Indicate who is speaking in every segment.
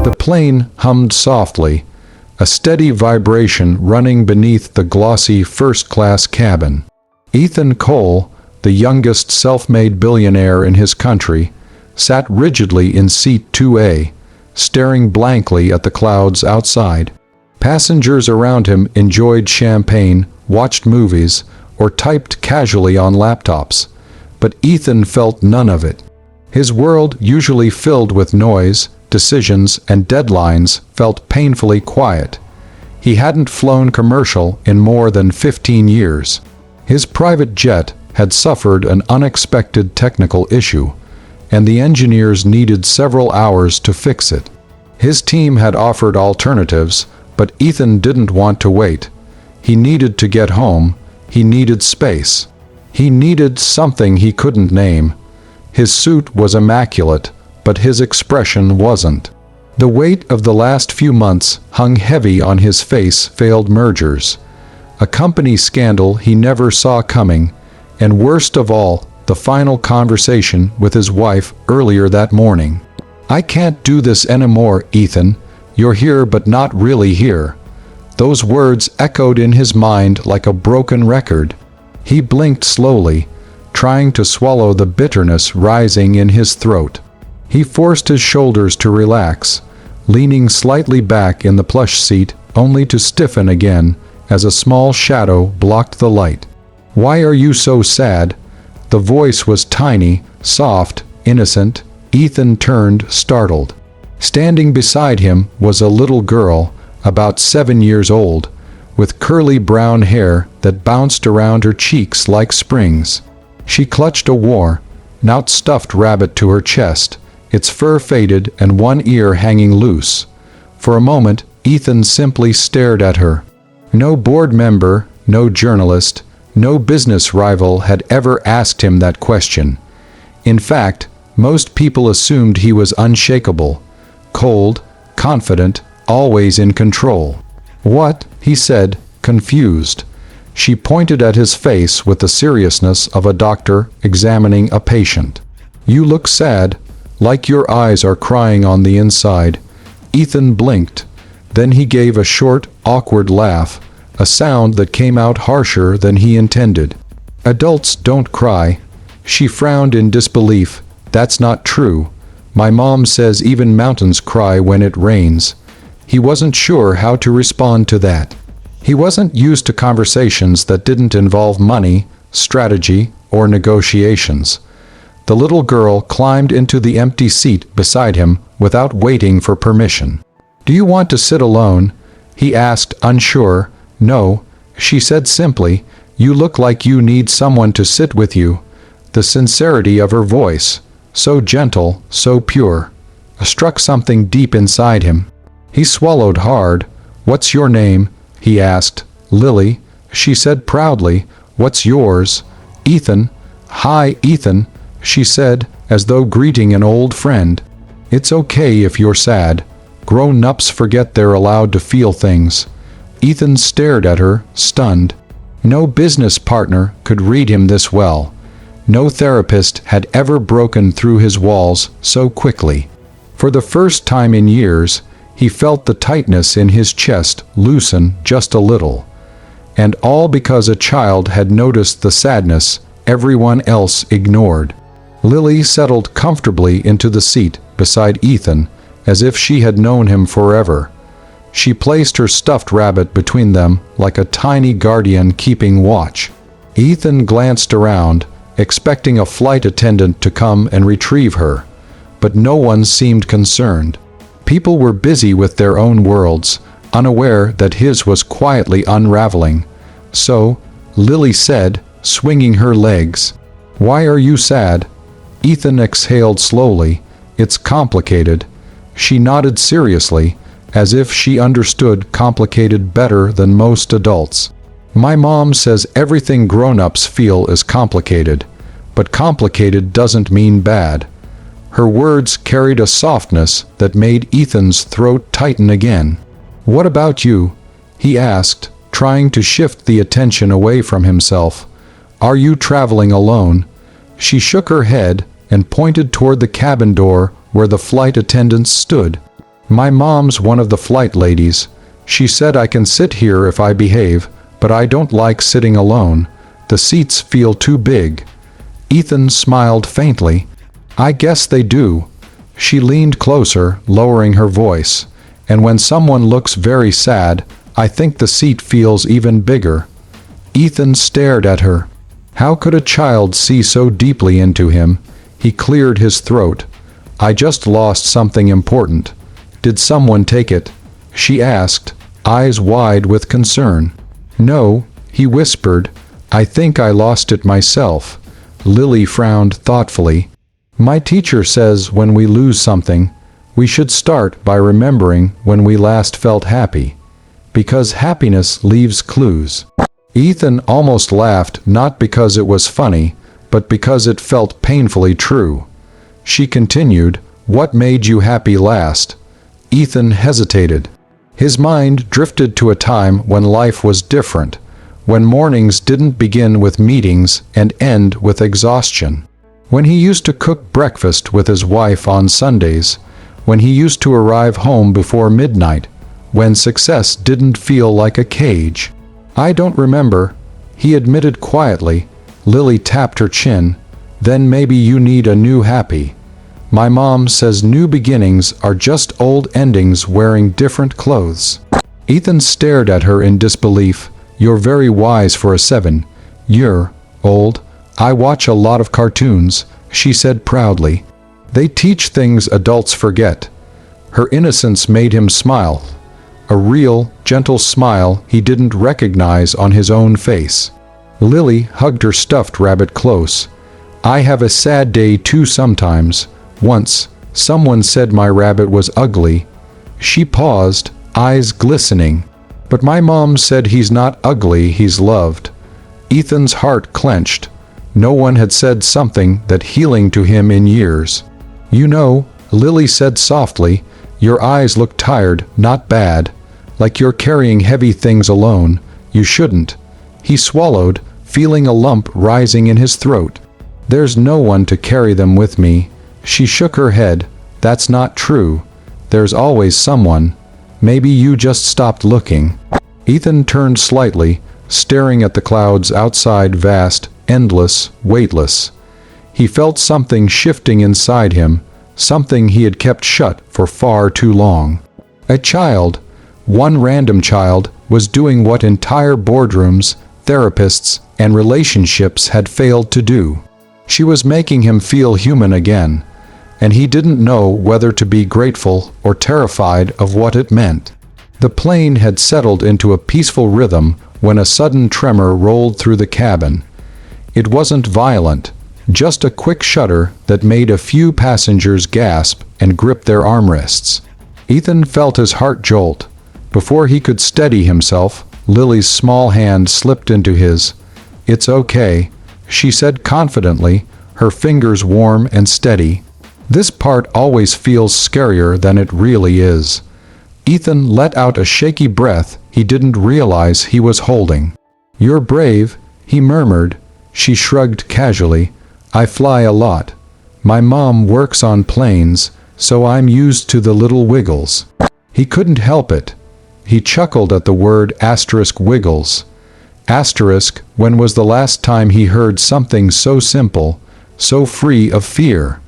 Speaker 1: The plane hummed softly, a steady vibration running beneath the glossy first-class cabin. Ethan Cole, the youngest self-made billionaire in his country, sat rigidly in seat 2A, staring blankly at the clouds outside. Passengers around him enjoyed champagne, watched movies, or typed casually on laptops, but Ethan felt none of it. His world, usually filled with noise, decisions, and deadlines, felt painfully quiet. He hadn't flown commercial in more than 15 years. His private jet had suffered an unexpected technical issue, and the engineers needed several hours to fix it. His team had offered alternatives, but Ethan didn't want to wait. He needed to get home. He needed space. He needed something he couldn't name. His suit was immaculate, but his expression wasn't. The weight of the last few months hung heavy on his face. Failed mergers, a company scandal he never saw coming, and worst of all, the final conversation with his wife earlier that morning. "I can't do this anymore, Ethan. You're here but not really here." Those words echoed in his mind like a broken record. He blinked slowly, trying to swallow the bitterness rising in his throat. He forced his shoulders to relax, leaning slightly back in the plush seat, only to stiffen again as a small shadow blocked the light. "Why are you so sad?" The voice was tiny, soft, innocent. Ethan turned, startled. Standing beside him was a little girl, about 7 years old, with curly brown hair that bounced around her cheeks like springs. She clutched a worn-out stuffed rabbit to her chest, its fur faded and one ear hanging loose. For a moment, Ethan simply stared at her. No board member, no journalist, no business rival had ever asked him that question. In fact, most people assumed he was unshakable, cold, confident, always in control. "What?" he said, confused. She pointed at his face with the seriousness of a doctor examining a patient. "You look sad, like your eyes are crying on the inside." Ethan blinked. Then he gave a short, awkward laugh, a sound that came out harsher than he intended. "Adults don't cry." She frowned in disbelief. "That's not true. My mom says even mountains cry when it rains." He wasn't sure how to respond to that. He wasn't used to conversations that didn't involve money, strategy, or negotiations. The little girl climbed into the empty seat beside him without waiting for permission. "Do you want to sit alone?" he asked, unsure. "No," she said simply. "You look like you need someone to sit with you." The sincerity of her voice, so gentle, so pure, struck something deep inside him. He swallowed hard. "What's your name?" he asked. "Lily," she said proudly. "What's yours?" "Ethan." "Hi, Ethan," she said, as though greeting an old friend. "It's okay if you're sad. Grown-ups forget they're allowed to feel things." Ethan stared at her, stunned. No business partner could read him this well. No therapist had ever broken through his walls so quickly. For the first time in years, he felt the tightness in his chest loosen just a little. And all because a child had noticed the sadness everyone else ignored. Lily settled comfortably into the seat beside Ethan, as if she had known him forever. She placed her stuffed rabbit between them like a tiny guardian keeping watch. Ethan glanced around, expecting a flight attendant to come and retrieve her, but no one seemed concerned. People were busy with their own worlds, unaware that his was quietly unraveling. "So," Lily said, swinging her legs. "Why are you sad?" Ethan exhaled slowly. "It's complicated." She nodded seriously, as if she understood complicated better than most adults. "My mom says everything grown-ups feel is complicated, but complicated doesn't mean bad." Her words carried a softness that made Ethan's throat tighten again. "What about you?" he asked, trying to shift the attention away from himself. "Are you traveling alone?" She shook her head and pointed toward the cabin door where the flight attendants stood. My mom's one of the flight ladies. She said I can sit here if I behave, but I don't like sitting alone. The seats feel too big. Ethan smiled faintly. I guess they do. She leaned closer, lowering her voice. And when someone looks very sad, I think the seat feels even bigger. Ethan stared at her. How could a child see so deeply into him? He cleared his throat. I just lost something important. Did someone take it? She asked, eyes wide with concern. No, he whispered. I think I lost it myself. Lily frowned thoughtfully. My teacher says when we lose something, we should start by remembering when we last felt happy. Because happiness leaves clues. Ethan almost laughed, not because it was funny, but because it felt painfully true. She continued, What made you happy last? Ethan hesitated. His mind drifted to a time when life was different, when mornings didn't begin with meetings and end with exhaustion. When he used to cook breakfast with his wife on Sundays, when he used to arrive home before midnight, when success didn't feel like a cage. I don't remember, he admitted quietly. Lily tapped her chin. Then maybe you need a new happy. My mom says new beginnings are just old endings wearing different clothes. Ethan stared at her in disbelief. You're very wise for a 7-year-old. I watch a lot of cartoons, she said proudly. They teach things adults forget. Her innocence made him smile. A real, gentle smile he didn't recognize on his own face. Lily hugged her stuffed rabbit close. I have a sad day too sometimes. Once, someone said my rabbit was ugly. She paused, eyes glistening. But my mom said he's not ugly, he's loved. Ethan's heart clenched. No one had said something that healing to him in years. You know, Lily said softly, your eyes look tired, not bad. Like you're carrying heavy things alone. You shouldn't. He swallowed, feeling a lump rising in his throat. There's no one to carry them with me. She shook her head. That's not true. There's always someone. Maybe you just stopped looking. Ethan turned slightly, staring at the clouds outside, vast, endless, weightless. He felt something shifting inside him, something he had kept shut for far too long. A child, one random child, was doing what entire boardrooms, therapists, and relationships had failed to do. She was making him feel human again, and he didn't know whether to be grateful or terrified of what it meant. The plane had settled into a peaceful rhythm when a sudden tremor rolled through the cabin. It wasn't violent, just a quick shudder that made a few passengers gasp and grip their armrests. Ethan felt his heart jolt. Before he could steady himself, Lily's small hand slipped into his. It's okay, she said confidently, her fingers warm and steady. This part always feels scarier than it really is. Ethan let out a shaky breath he didn't realize he was holding. You're brave, he murmured. She shrugged casually. I fly a lot. My mom works on planes, so I'm used to the little wiggles. He couldn't help it. He chuckled at the word *wiggles. When was the last time he heard something so simple, so free of fear?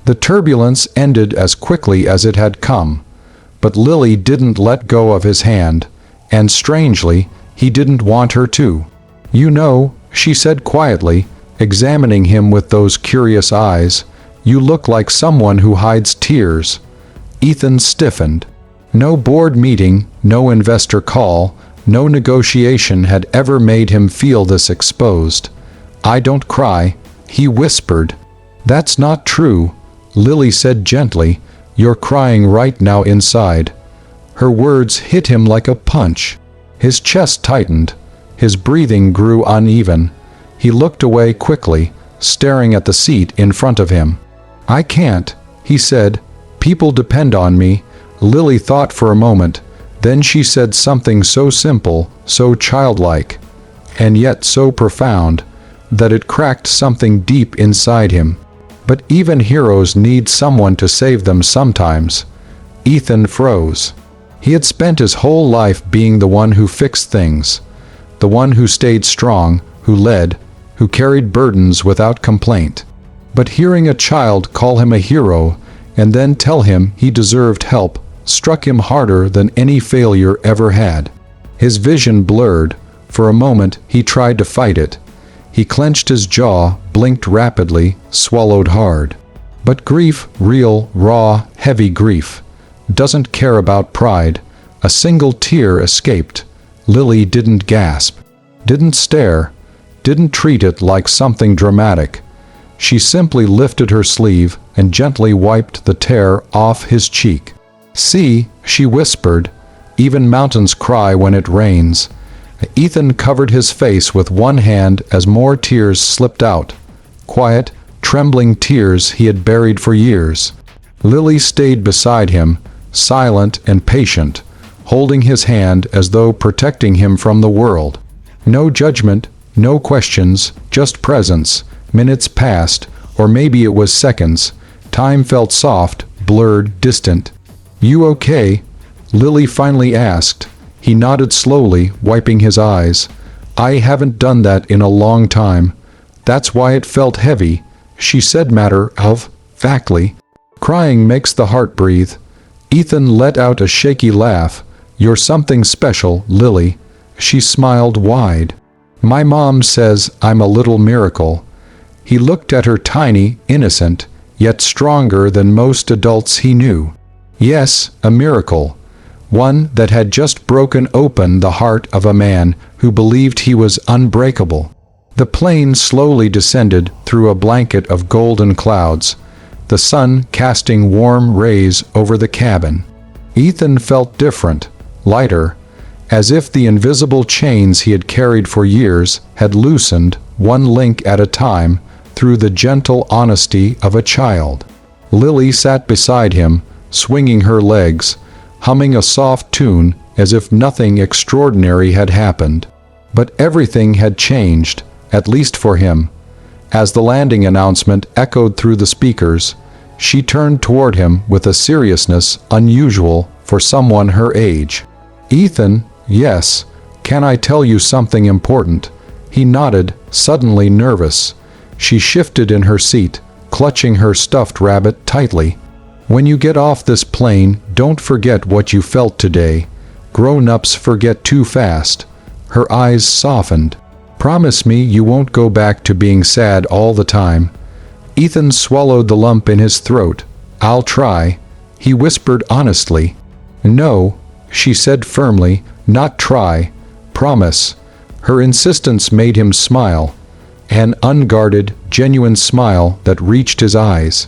Speaker 1: The turbulence ended as quickly as it had come. But Lily didn't let go of his hand, and strangely, he didn't want her to. You know, she said quietly, examining him with those curious eyes, you look like someone who hides tears. Ethan stiffened. No board meeting, no investor call, no negotiation had ever made him feel this exposed. I don't cry, he whispered. That's not true, Lily said gently. You're crying right now inside. Her words hit him like a punch. His chest tightened. His breathing grew uneven. He looked away quickly, staring at the seat in front of him. I can't, he said. People depend on me. Lily thought for a moment. Then she said something so simple, so childlike, and yet so profound, that it cracked something deep inside him. But even heroes need someone to save them sometimes. Ethan froze. He had spent his whole life being the one who fixed things, the one who stayed strong, who led, who carried burdens without complaint. But hearing a child call him a hero and then tell him he deserved help struck him harder than any failure ever had. His vision blurred. For a moment he tried to fight it. He clenched his jaw, blinked rapidly, swallowed hard. But grief, real, raw, heavy grief, doesn't care about pride. A single tear escaped. Lily didn't gasp, didn't stare, didn't treat it like something dramatic. She simply lifted her sleeve and gently wiped the tear off his cheek. "See," she whispered, "even mountains cry when it rains." Ethan covered his face with one hand as more tears slipped out. Quiet, trembling tears he had buried for years. Lily stayed beside him, silent and patient, holding his hand as though protecting him from the world. No judgment, no questions, just presence. Minutes passed, or maybe it was seconds. Time felt soft, blurred, distant. "You okay?" Lily finally asked. He nodded slowly, wiping his eyes. "I haven't done that in a long time. That's why it felt heavy," she said matter-of-factly. "Crying makes the heart breathe." Ethan let out a shaky laugh. "You're something special, Lily." She smiled wide. "My mom says I'm a little miracle." He looked at her, tiny, innocent, yet stronger than most adults he knew. Yes, a miracle. One that had just broken open the heart of a man who believed he was unbreakable. The plane slowly descended through a blanket of golden clouds, the sun casting warm rays over the cabin. Ethan felt different, lighter, as if the invisible chains he had carried for years had loosened, one link at a time, through the gentle honesty of a child. Lily sat beside him, swinging her legs, humming a soft tune as if nothing extraordinary had happened. But everything had changed, at least for him. As the landing announcement echoed through the speakers, she turned toward him with a seriousness unusual for someone her age. "Ethan, yes, can I tell you something important?" He nodded, suddenly nervous. She shifted in her seat, clutching her stuffed rabbit tightly. "When you get off this plane, don't forget what you felt today. Grown-ups forget too fast." Her eyes softened. "Promise me you won't go back to being sad all the time." Ethan swallowed the lump in his throat. "I'll try," he whispered honestly. "No," she said firmly, "not try. Promise." Her insistence made him smile. An unguarded, genuine smile that reached his eyes.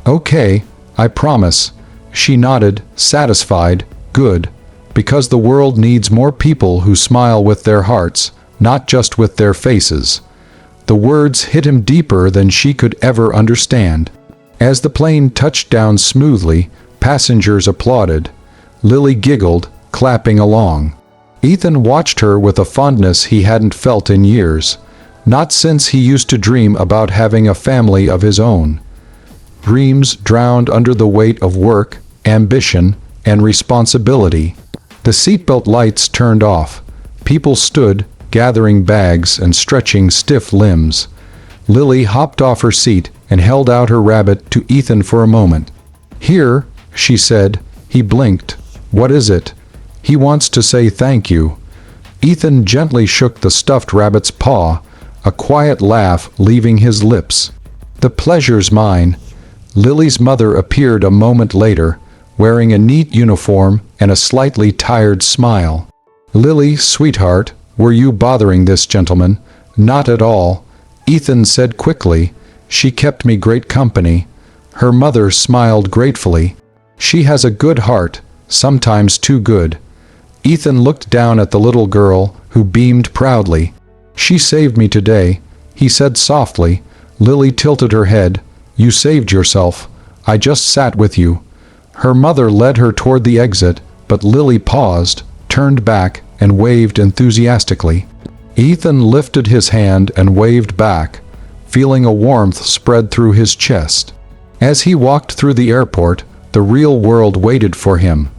Speaker 1: "Okay, I promise." She nodded, satisfied. "Good. Because the world needs more people who smile with their hearts, not just with their faces." The words hit him deeper than she could ever understand. As the plane touched down smoothly, passengers applauded. Lily giggled, clapping along. Ethan watched her with a fondness he hadn't felt in years, not since he used to dream about having a family of his own. Dreams drowned under the weight of work, ambition, and responsibility. The seatbelt lights turned off. People stood, gathering bags and stretching stiff limbs. Lily hopped off her seat and held out her rabbit to Ethan for a moment. "Here," she said. He blinked. "What is it?" "He wants to say thank you." Ethan gently shook the stuffed rabbit's paw, a quiet laugh leaving his lips. "The pleasure's mine." Lily's mother appeared a moment later, wearing a neat uniform and a slightly tired smile. "Lily, sweetheart, were you bothering this gentleman?" "Not at all," Ethan said quickly. "She kept me great company." Her mother smiled gratefully. "She has a good heart, sometimes too good." Ethan looked down at the little girl, who beamed proudly. "She saved me today," he said softly. Lily tilted her head. "You saved yourself. I just sat with you." Her mother led her toward the exit, but Lily paused, turned back, and waved enthusiastically. Ethan lifted his hand and waved back, feeling a warmth spread through his chest. As he walked through the airport, the real world waited for him.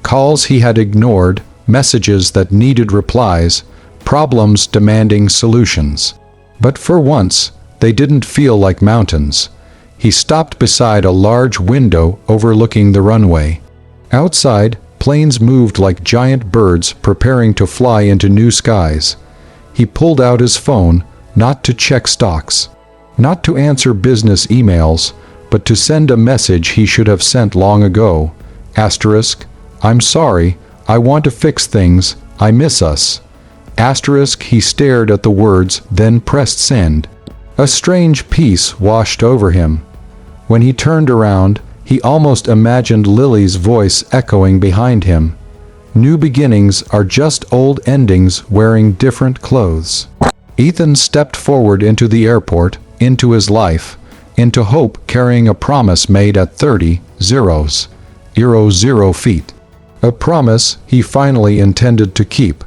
Speaker 1: Calls he had ignored, messages that needed replies, problems demanding solutions. But for once, they didn't feel like mountains. He stopped beside a large window overlooking the runway. Outside, planes moved like giant birds preparing to fly into new skies. He pulled out his phone, not to check stocks, not to answer business emails, but to send a message he should have sent long ago. Asterisk, I'm sorry, I want to fix things, I miss us. Asterisk, he stared at the words, then pressed send. A strange peace washed over him. When he turned around, he almost imagined Lily's voice echoing behind him. New beginnings are just old endings wearing different clothes. Ethan stepped forward into the airport, into his life, into hope, carrying a promise made at 30,000 feet. A promise he finally intended to keep.